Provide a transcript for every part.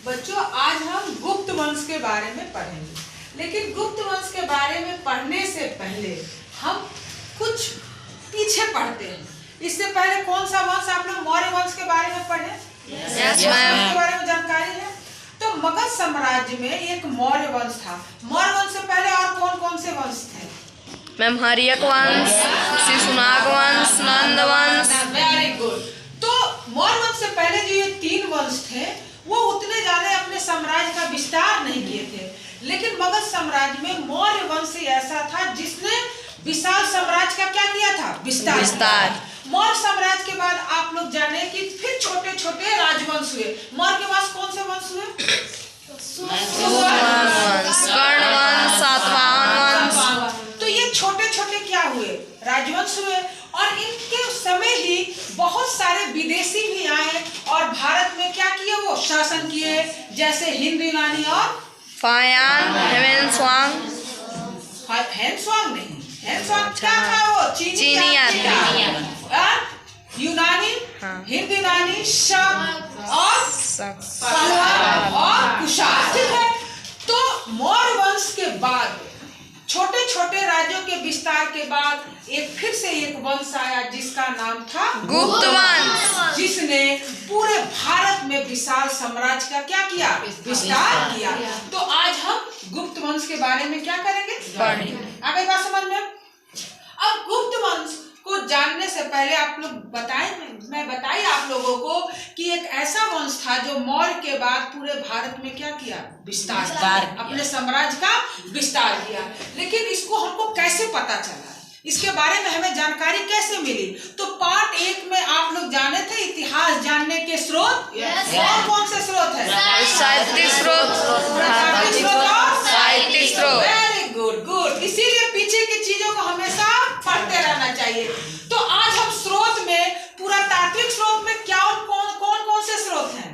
बच्चों आज हम गुप्त वंश के बारे में पढ़ेंगे, लेकिन गुप्त वंश के बारे में पढ़ने से पहले हम कुछ पीछे पढ़ते हैं। इससे पहले कौन सा वंश आप लोग मौर्य वंश के बारे में पढ़े? Yes, ma'am. के बारे में जानकारी है? तो मगध साम्राज्य में एक मौर्य वंश था। मौर्य वंश से पहले और कौन कौन से वंश थे? मैम हर्यक वंश, शिशुनाग वंश, नंद वंश। Very good. तो मौर्य वंश से पहले जो ये तीन वंश थे वो उतने ज्यादा अपने साम्राज्य का विस्तार नहीं किए थे, लेकिन मगध साम्राज्य में मौर्य वंश ऐसा था जिसने विशाल साम्राज्य का क्या किया था? विस्तार। मौर्य साम्राज्य के बाद आप लोग जाने कि फिर छोटे छोटे राजवंश हुए। मौर्य के बाद कौन से वंश हुए? कर्ण वंश, सातवाहन वंश। तो ये छोटे छोटे क्या हुए? राजवंश हुए। और इनके समय ही बहुत सारे विदेशी भी आए और भारत में क्या किए? वो शासन किए, जैसे हिंद यूनानी और फायान, हेवेनस्वांग। हेनस्वांग नहीं, हेनस्वांग क्या था? वो चीनी आदमी। यूनानी, हाँ। हिंद यूनानी, शक और कुषाण। ठीक है। तो मौर्य वंश के बाद छोटे छोटे राज्यों के विस्तार के बाद एक फिर से एक वंश आया जिसका नाम था गुप्त वंश, जिसने पूरे भारत में विशाल साम्राज्य का क्या किया? विस्तार किया। तो आज हम गुप्त वंश के बारे में क्या करेंगे? पढ़ेंगे। आ गई बात समझ में? अब गुप्त वंश को जानने से पहले आप लोग मैं बताई आप लोगों को कि एक ऐसा वंश था जो मौर्य के बाद पूरे भारत में क्या किया? विस्तार, अपने साम्राज्य का विस्तार किया। लेकिन इसको हमको कैसे पता चला? इसके बारे में हमें जानकारी कैसे मिली? तो पार्ट 1 में आप लोग जाने थे इतिहास जानने के स्रोत। कौन से स्रोत है? साहित्यिक स्रोत, साहित्यिक स्रोत। Very good. इसीलिए पीछे की चीजों को हमेशा पढ़ते रहना चाहिए। तो आज हम स्रोत में पुरातात्विक स्रोत में क्या कौन से स्रोत हैं?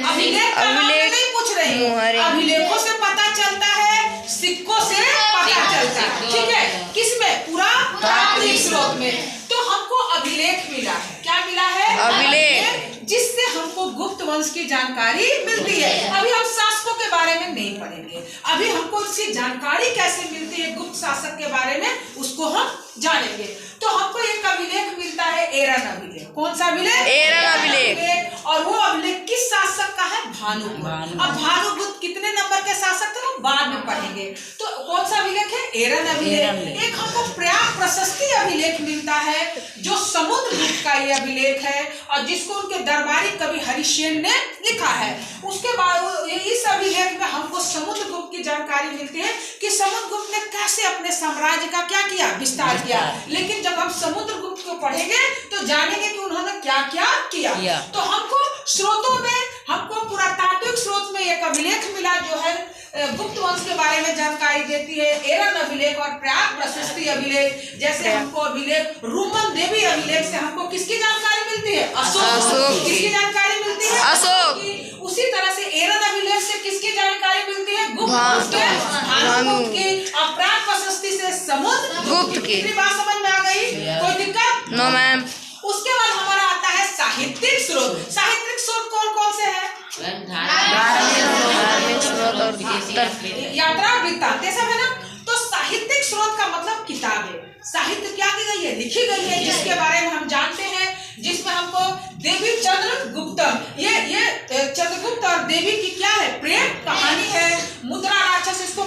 अभिलेख नहीं पूछ रही हूँ। अभिलेखों से पता चलता है, सिक्कों से पता चलता है। ठीक है। किसमें? पुरातात्विक स्रोत में। तो हमको अभिलेख मिला है। क्या मिला है? अभिलेख, जिससे हमको गुप्त वंश की जानकारी मिलती है। अभी हम शासकों के बारे में नहीं पढ़ेंगे। अभी हमको इसकी जानकारी कैसे मिलती है गुप्त शासक के बारे में, उसको हम जानेंगे। तो हमको एक अभिलेख मिलता है, एरन अभिलेख। कौन सा अभिलेख? एरन अभिलेख। और वो अभिलेख किस शासक का है? भानुगुप्त। अब भानुगुप्त कितने नंबर के शासक थे वो बाद में पढ़ेंगे। तो कौन सा अभिलेख है? एरन अभिलेख। एक हमको प्रयाग प्रशस्ति अभिलेख मिलता है जो समुद्रगुप्त का ये अभिलेख है और जिसको उनके दरबारी कवि हरिसेन ने लिखा है। उसके बाद इस अभिलेख में हमको समुद्रगुप्त की जानकारी मिलती है कि समुद्रगुप्त ने कैसे अपने साम्राज्य का क्या किया? विस्तार किया। लेकिन जब हम समुद्रगुप्त को पढ़ेंगे तो जानेंगे कि उन्होंने क्या क्या किया। तो हमको स्रोतों में, हमको पुरातात्विक स्रोत में एक अभिलेख मिला जो है गुप्त वंश के बारे में जानकारी देती है, एरन अभिलेख और प्रयाग प्रशस्ति अभिलेख। जैसे हमको अभिलेख रोमन देवी अभिलेख से हमको किसकी जानकारी मिलती है? अशोक। किसकी जानकारी मिलती है? अशोक। उसी तरह से एरन अभिलेख से किसकी जानकारी मिलती है? गुप्त भानुगुप्त की। और प्रयाग प्रशस्ति से समुद्रगुप्त की। बात समझ में आ गई? कोई दिक्कत? No ma'am. उसके बाद हमारा आता है साहित्यिक स्रोत। साहित्यिक स्रोत कौन से है? धार्मिक स्रोत और यात्रा वृत्तांत, सब है ना। तो साहित्यिक स्रोत का मतलब किताबें, साहित्य क्या की गई है? लिखी गई है, जिसके बारे में हम जानते हैं, जिसमें हमको देवी चंद्रगुप्त, ये चंद्रगुप्त और देवी की क्या है? प्रेम कहानी है। मुद्रा राक्षस, इसको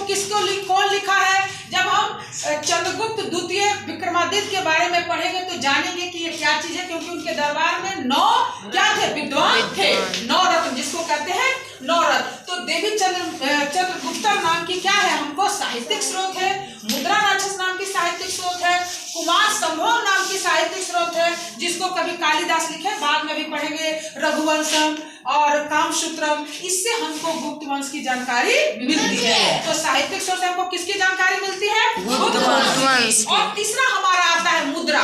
कौन लिखा है? जब हम चंद्रगुप्त द्वितीय विक्रमादित्य के बारे में पढ़ेंगे तो जानेंगे कि ये क्या चीज है, क्योंकि उनके दरबार में 9 क्या थे? विद्वान थे। 9 रत्न, जिसको कहते हैं 9 रत्न। तो देवी चंद्रगुप्त नाम की क्या है? हमको साहित्यिक स्रोत है। मुद्रा राक्षस नाम की साहित्यिक स्रोत है। कुमार संभव नाम की साहित्यिक स्रोत है, जिसको कभी कालिदास लिखे, बाद में भी पढ़ेंगे, रघुवंशम और कामसूत्रम। इससे हमको गुप्त वंश की जानकारी मिलती है। तो साहित्यिक स्रोत से हमको किसकी जानकारी मिलती है? गुप्त वंश। और तीसरा हमारा आता है मुद्रा।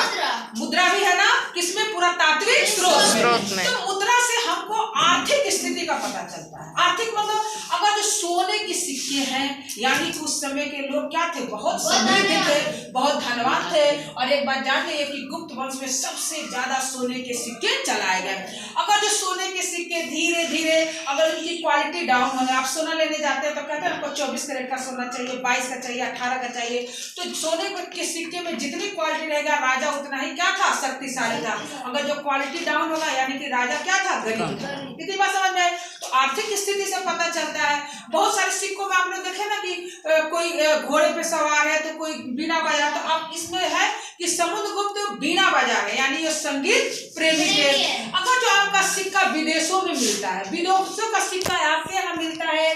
मुद्रा भी है ना, किसमें? पुरातात्विक स्रोत में। तो मुद्रा से हमको आर्थिक स्थिति स्थिति का पता चलता है। आर्थिक मतलब अगर जो सोने के सिक्के हैं, यानी कि उस समय के लोग क्या थे, बहुत समृद्ध थे, बहुत धनवान थे। और एक बात जान लीजिए कि गुप्त वंश में सबसे ज्यादा सोने के सिक्के चलाए गए। अगर जो सोने के सिक्के धीरे धीरे अगर उनकी क्वालिटी डाउन होने, आप सोना लेने जाते हैं तो कहते हैं आपको 24 कैरेट का सोना चाहिए, 22 का चाहिए, 18 का चाहिए। तो सोने के सिक्के में जितनी क्वालिटी रहेगा, राजा उतना ही क्या था, शक्तिशाली था। अगर जो क्वालिटी डाउन होगा, यानी कि राजा क्या था, गरीब था। इतनी बात समझ में आए। तो आर्थिक स्थिति से पता चलता है। बहुत सारे सिक्कों में आप लोग देखे ना कि कोई घोड़े पे सवार है तो कोई बीना बजा, तो आप इसमें है कि समुद्रगुप्त बीना बजा रहे, यानी ये संगीत प्रेमी थे। अगर जो आपका सिक्का विदेशों में मिलता है, विदेशों का सिक्का आपके यहाँ मिलता है,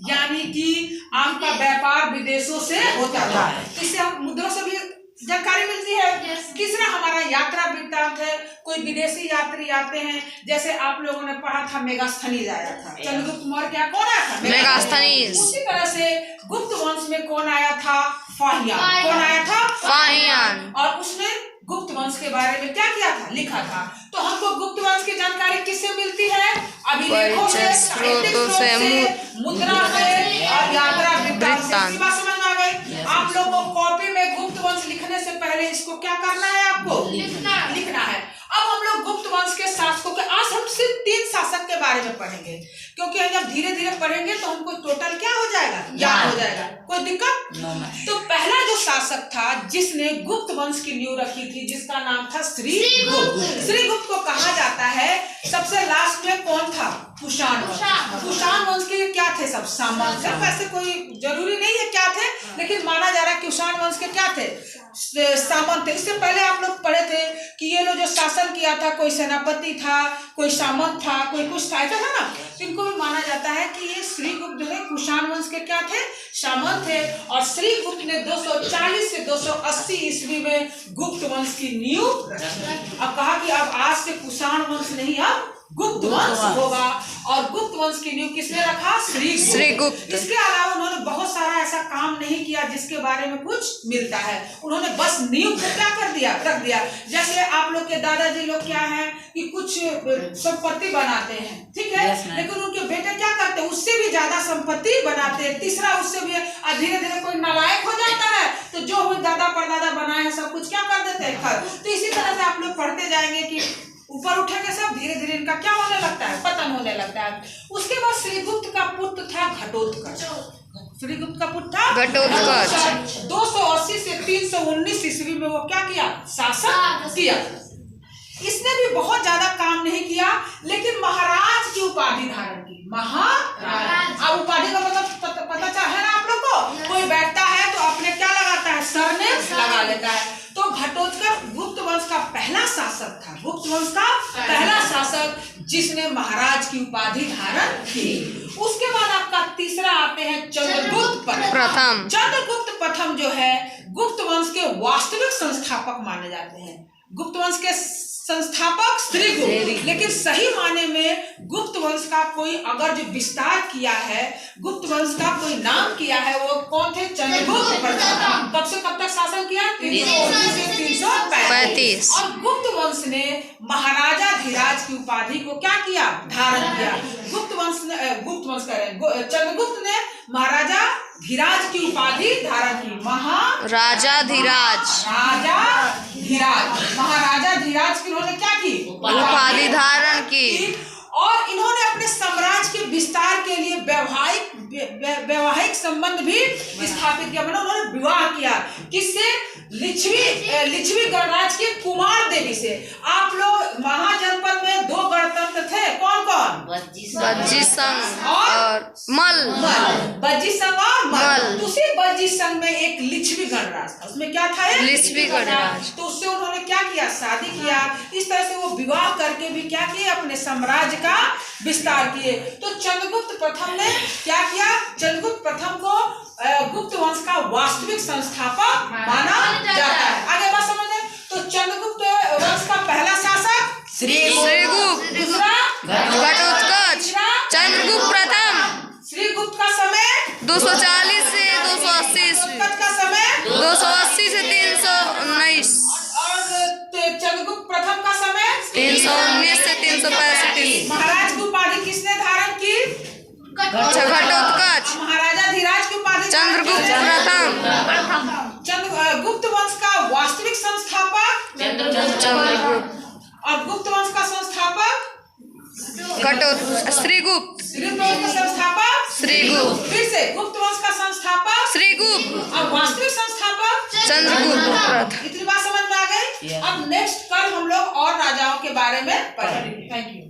यानी कि आपका व्यापार विदेशों से होता था, इससे हम मुद्रों से भी जानकारी मिलती है। तीसरा हमारा यात्रा वृत्तांत है। कोई विदेशी यात्री आते हैं, जैसे आप लोगों ने पढ़ा था मेगास्थनीज आया था, चंद्रगुप्त मौर्य क्या कौन आया था, मेगास्थनीज। उसी तरह से गुप्त वंश में कौन आया था, फाहियान। कौन आया था, फाहियान। और उसने गुप्त वंश के बारे में क्या किया था, लिखा था। तो हमको गुप्त वंश की जानकारी किससे मिलती है, अभिलेखों से, साहित्यिक स्रोत से, मुद्रा से और यात्रा वृत्तांत से। बात समझ में आ गई। आप लोग को कॉपी में गुप्त वंश लिखने से पहले इसको क्या करना है, आपको लिखना है। अब हम लोग गुप्त वंश के शासकों के, आज हम सिर्फ 3 शासक के बारे में पढ़ेंगे, क्योंकि हम जब धीरे धीरे पढ़ेंगे तो हमको टोटल क्या हो जाएगा, याद हो जाएगा। कोई दिक्कत? तो पहला जो शासक था जिसने गुप्त वंश की नींव रखी थी, जिसका नाम था श्रीगुप्त। श्रीगुप्त को कहा जाता है। सबसे लास्ट में कौन था, कुषाण वंश। कुषाण वंश के क्या थे, सब सामंत थे। वैसे कोई जरूरी नहीं है क्या थे, लेकिन माना जा रहा है कुषाण वंश के क्या थे, सामंत थे। इससे पहले आप लोग पढ़े थे कि ये लोग जो शासन किया था, कोई सेनापति था, कोई सामंत था, कोई कुछ था, ऐसा था ना। इनको भी माना जाता है कि ये श्रीगुप्त जो है कुषाण वंश के क्या थे, सामंत थे। और श्रीगुप्त ने 240 से 280 ईस्वी में गुप्त वंश की नींव रखी। अब कहा कि अब आज से कुषाण वंश नहीं, अब गुप्त वंश होगा। और गुप्त वंश की नींव किसने रखा, श्रीगुप्त। इसके अलावा उन्होंने बहुत सारा ऐसा काम नहीं किया जिसके बारे में कुछ मिलता है। उन्होंने बस नींव को क्या कर दिया, रख दिया। जैसे आप लोग के दादाजी लोग क्या है कि कुछ संपत्ति बनाते हैं, ठीक है, लेकिन उनके बेटे क्या करते हैं, उससे भी ज्यादा संपत्ति बनाते हैं। तीसरा उससे भी धीरे धीरे कोई नालायक हो जाता है, तो जो दादा परदादा बनाए हैं सब कुछ क्या कर देते हैं। तो इसी तरह से आप लोग पढ़ते जाएंगे कि ऊपर उठेंगे सब, धीरे धीरे इनका क्या होने लगता है, पतन होने लगता है। उसके बाद श्रीगुप्त का पुत्र था घटोत्कच। श्रीगुप्त का पुत्र था घटोत्कच। 280 से 319 ईस्वी में वो क्या किया, शासन किया। इसने भी बहुत ज्यादा काम नहीं किया, लेकिन महाराज की उपाधि धारण की। महाराज, अब उपाधि का मतलब पता है ना आप लोग को। कोई बैठता है तो अपने क्या लगाता है, सरनेम लगा लेता है। तो घटोत्कच गुप्त वंश का पहला शासक था, गुप्त वंश का पहला शासक जिसने महाराज की उपाधि धारण की। उसके बाद आपका तीसरा आते हैं चंद्रगुप्त प्रथम। चंद्रगुप्त प्रथम जो है गुप्त वंश के वास्तविक संस्थापक माने जाते हैं। गुप्त वंश के संस्थापक श्रीगुप्त, लेकिन सही माने में गुप्त वंश का कोई अगर जो विस्तार किया है, गुप्त वंश का कोई नाम किया है, वो कौन थे, चंद्रगुप्त प्रथम। कब से कब तक शासन किया, 319 से 335। और गुप्त वंश ने महाराजा धीराज की उपाधि को क्या किया, धारण किया। चंद्रगुप्त ने महाराजा धीराज की उपाधि धारण की। महाराजा धीराज, महाराजा धीराज की उन्होंने क्या की, उपाधि धारण की। और इन्होंने अपने साम्राज्य के विस्तार के लिए वैवाहिक संबंध भी स्थापित किया। मतलब उन्होंने विवाह किया किससे, लिच्छवी गणराज्य के कुमार देवी से। आप लोग महाजनपद में 2 गणतंत्र थे, कौन कौन, बज्जी संघ और मल। बज्जी संघ और मल। उसी बज्जी संघ में एक लिच्छवी गणराज था, उसमें क्या था, लिच्छवी गणराज। तो उससे उन्होंने क्या किया, शादी किया। इस तरह से वो विवाह करके भी क्या किए, अपने साम्राज्य का विस्तार किए। तो चंद्रगुप्त प्रथम ने क्या किया, चंद्रगुप्त प्रथम को गुप्त वंश का वास्तविक संस्थापक माना जाता है। आगे बात समझे। तो चंद्रगुप्त वंश का पहला शासक श्रीगुप्त, दूसरा घटोत्कच, चंद्रगुप्त प्रथम। श्रीगुप्त का समय 240 से 280 ईस्वी, का समय 280 से 319, और चंद्रगुप्त प्रथम का समय 319 से 365। महाराज की उपाधि किसने धारण की, अच्छा, घटोत्कच। महाराजा धीराज की उपाधि चंद्रगुप्त प्रथम। गुप्त वंश का वास्तविक संस्थापक चंद्रगुप्त। और गुप्त वंश का संस्थापक श्रीगुप्त। गुप्त वंश का संस्थापक श्रीगुप्त। फिर से गुप्त वंश का संस्थापक श्रीगुप्त। और वास्तविक संस्थापक चंद्रगुप्त प्रथम। इतनी बात समझ में आ गई। अब नेक्स्ट कल हम लोग और राजाओं के बारे में पढ़ेंगे। Thank you.